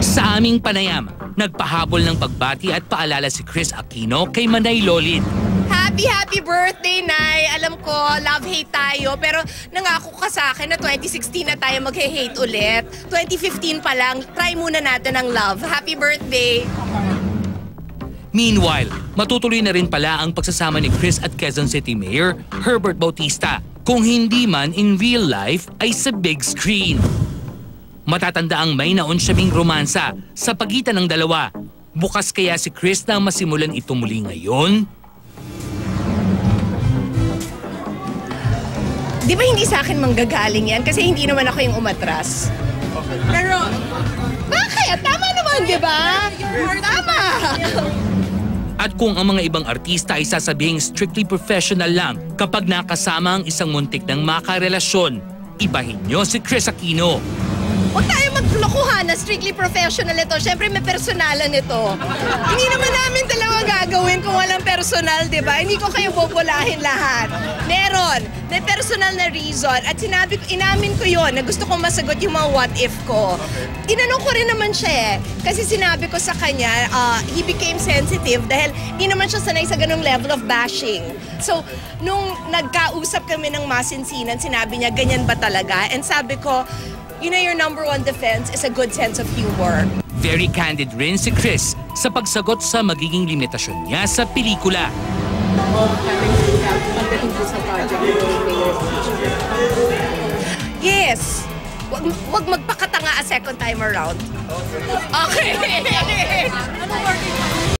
Sa aming panayam, nagpahabol ng pagbati at paalala si Kris Aquino kay Manay Lolid. Happy birthday, Nay! Alam ko, love-hate tayo, pero nangako ka sa akin na 2016 na tayo mag-hate ulit. 2015 pa lang, try muna natin ang love. Happy birthday! Meanwhile, matutuloy na rin pala ang pagsasama ni Kris at Quezon City Mayor Herbert Bautista. Kung hindi man in real life ay sa big screen. Matatandaang may naunsyaming romansa sa pagitan ng dalawa. Bukas kaya si Kris na masimulan ito muli ngayon? Di ba hindi sa akin manggagaling yan? Kasi hindi naman ako yung umatras. Pero, bakit? Tama naman, di ba? Tama! At kung ang mga ibang artista ay sasabihing strictly professional lang kapag nakasama ang isang muntik ng makarelasyon, ibahin nyo si Kris Aquino. Huwag tayo maglokohan na strictly professional ito. Siyempre may personalan ito. Hindi naman namin dalawa gagawin kung walang personal, di ba? Hindi ko kayo bobolahin lahat. Meron. May personal na reason. At inamin ko yon na gusto kong masagot yung mga what if ko. Tinanong ko rin naman siya eh. Kasi sinabi ko sa kanya, he became sensitive dahil hindi naman siya sanay sa ganung level of bashing. So, nung nagkausap kami ng masinsinan, sinabi niya, ganyan ba talaga? And sabi ko, you know, your number one defense is a good sense of humor. Very candid rin si Kris sa pagsagot sa magiging limitasyon niya sa pelikula. Yes. Wag magpakatanga a second time around. Okay.